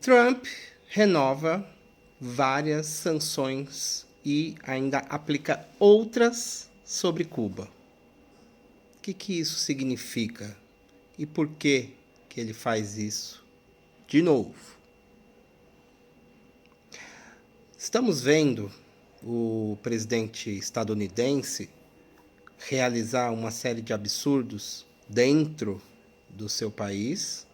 Trump renova várias sanções e ainda aplica outras sobre Cuba. O que isso significa? E por que ele faz isso? De novo, estamos vendo o presidente estadunidense realizar uma série de absurdos dentro do seu país,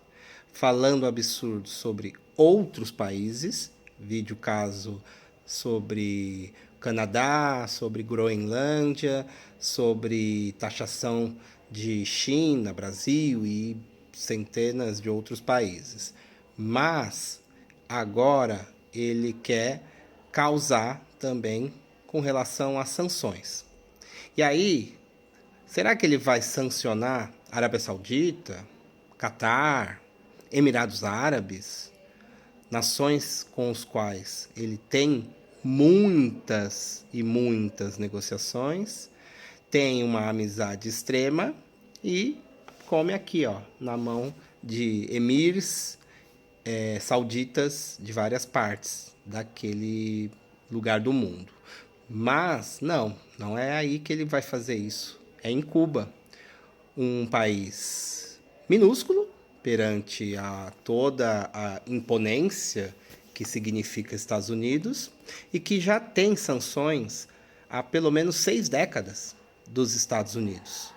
falando absurdos sobre outros países, vídeo caso sobre Canadá, sobre Groenlândia, sobre taxação de China, Brasil e centenas de outros países. Mas agora ele quer causar também com relação às sanções. E aí, será que ele vai sancionar Arábia Saudita, Catar, Emirados Árabes, nações com os quais ele tem muitas e muitas negociações, tem uma amizade extrema e come aqui, ó, na mão de emirs sauditas de várias partes daquele lugar do mundo. Mas não é aí que ele vai fazer isso. É em Cuba, um país minúsculo perante a toda a imponência que significa Estados Unidos e que já tem sanções há pelo menos 6 décadas dos Estados Unidos.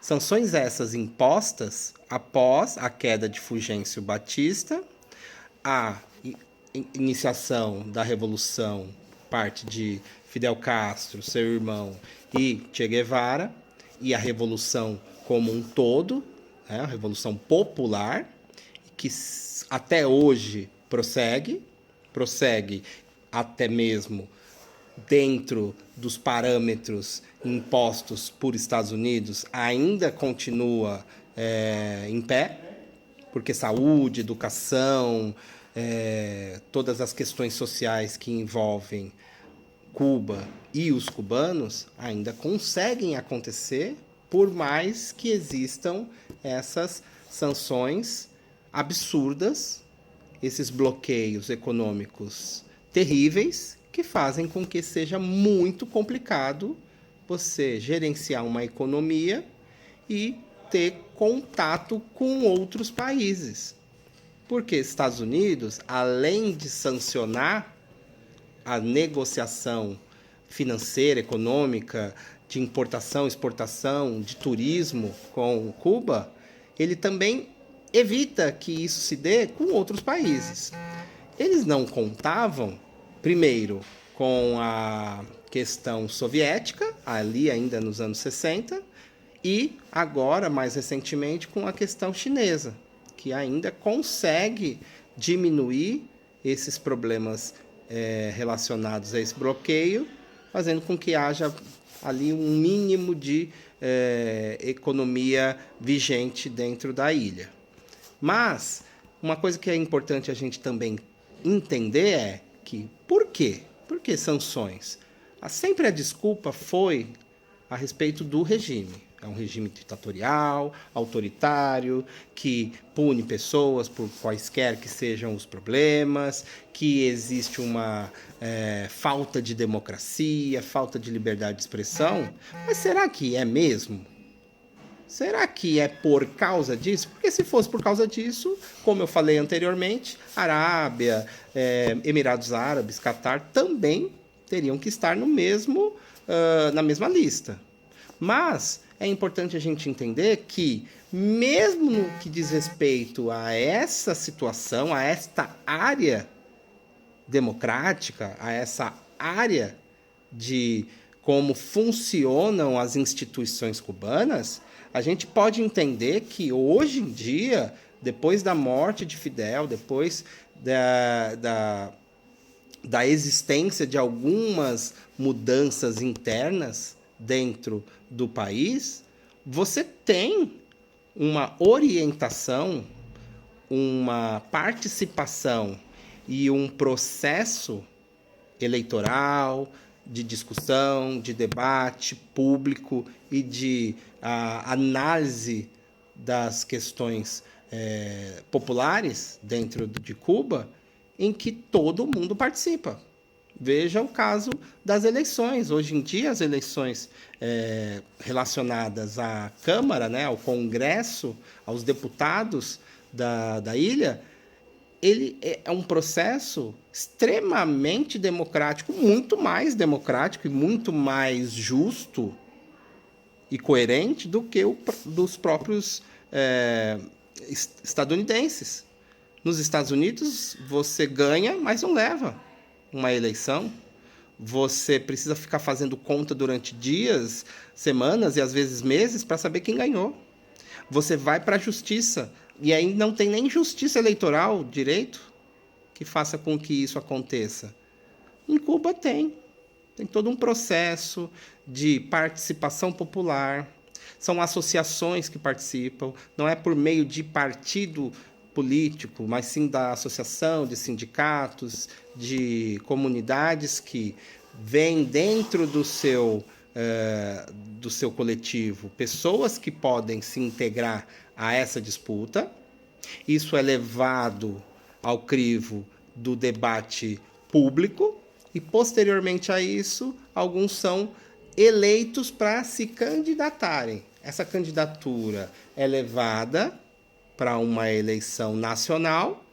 Sanções essas impostas após a queda de Fulgêncio Batista, a iniciação da Revolução parte de Fidel Castro, seu irmão, e Che Guevara, e a Revolução como um todo, a Revolução Popular, que até hoje prossegue até mesmo dentro dos parâmetros impostos por Estados Unidos, ainda continua em pé, porque saúde, educação, todas as questões sociais que envolvem Cuba e os cubanos ainda conseguem acontecer, por mais que existam essas sanções absurdas, esses bloqueios econômicos terríveis, que fazem com que seja muito complicado você gerenciar uma economia e ter contato com outros países. Porque Estados Unidos, além de sancionar a negociação financeira, econômica, de importação, exportação, de turismo com Cuba, ele também evita que isso se dê com outros países. Eles não contavam, primeiro, com a questão soviética, ali ainda nos anos 60, e agora, mais recentemente, com a questão chinesa, que ainda consegue diminuir esses problemas relacionados a esse bloqueio, fazendo com que haja ali um mínimo de economia vigente dentro da ilha. Mas uma coisa que é importante a gente também entender é que por quê? Por que sanções? Sempre a desculpa foi a respeito do regime. É um regime ditatorial, autoritário, que pune pessoas por quaisquer que sejam os problemas, que existe uma falta de democracia, falta de liberdade de expressão. Mas será que é mesmo? Será que é por causa disso? Porque se fosse por causa disso, como eu falei anteriormente, Arábia, Emirados Árabes, Catar também teriam que estar no mesmo, na mesma lista. Mas é importante a gente entender que, mesmo no que diz respeito a essa situação, a esta área democrática, a essa área de como funcionam as instituições cubanas, a gente pode entender que hoje em dia, depois da morte de Fidel, depois da existência de algumas mudanças internas dentro do país, você tem uma orientação, uma participação e um processo eleitoral, de discussão, de debate público e de análise das questões populares dentro de Cuba, em que todo mundo participa. Veja o caso das eleições. Hoje em dia, as eleições relacionadas à Câmara, né, ao Congresso, aos deputados da ilha, ele é um processo extremamente democrático, muito mais democrático e muito mais justo e coerente do que o dos próprios estadunidenses. Nos Estados Unidos, você ganha, mas não leva uma eleição. Você precisa ficar fazendo conta durante dias, semanas e às vezes meses para saber quem ganhou. Você vai para a justiça e aí não tem nem justiça eleitoral direito que faça com que isso aconteça. Em Cuba tem. Tem todo um processo de participação popular. São associações que participam. Não é por meio de partido político, mas sim da associação, de sindicatos, de comunidades que vêm dentro do seu coletivo pessoas que podem se integrar a essa disputa. Isso é levado ao crivo do debate público e, posteriormente a isso, alguns são eleitos para se candidatarem. Essa candidatura é levada para uma eleição nacional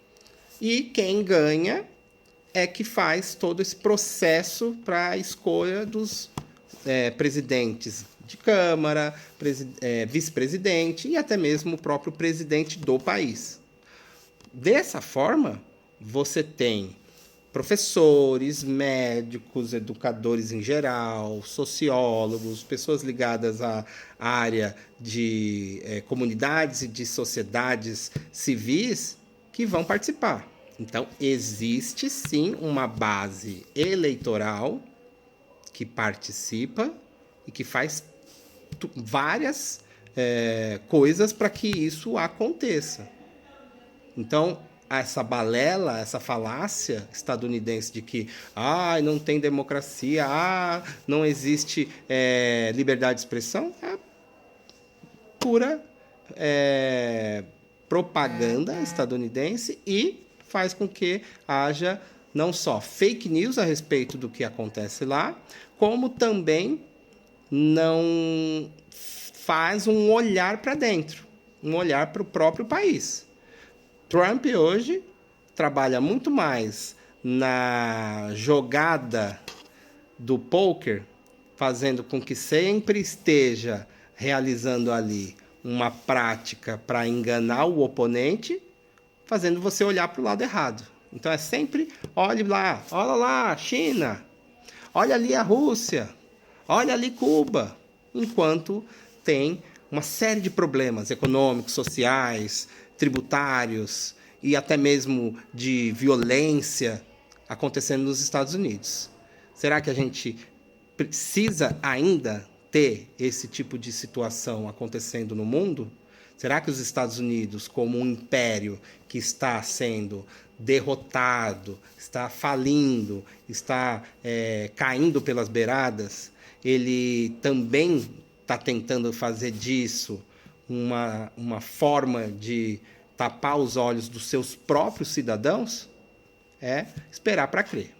e quem ganha é que faz todo esse processo para a escolha dos presidentes de Câmara, vice-presidente e até mesmo o próprio presidente do país. Dessa forma, você tem professores, médicos, educadores em geral, sociólogos, pessoas ligadas à área de comunidades e de sociedades civis que vão participar. Então, existe sim uma base eleitoral que participa e que faz várias coisas para que isso aconteça. Então, essa balela, essa falácia estadunidense de que não tem democracia, não existe liberdade de expressão, é pura propaganda estadunidense e faz com que haja não só fake news a respeito do que acontece lá, como também não faz um olhar para dentro, um olhar para o próprio país. Trump hoje trabalha muito mais na jogada do poker, fazendo com que sempre esteja realizando ali uma prática para enganar o oponente, fazendo você olhar para o lado errado. Então é sempre, olha lá, China, olha ali a Rússia, olha ali Cuba, enquanto tem uma série de problemas econômicos, sociais, tributários e até mesmo de violência acontecendo nos Estados Unidos. Será que a gente precisa ainda ter esse tipo de situação acontecendo no mundo? Será que os Estados Unidos, como um império que está sendo derrotado, está falindo, está caindo pelas beiradas, ele também está tentando fazer disso uma forma de tapar os olhos dos seus próprios cidadãos? É esperar para crer.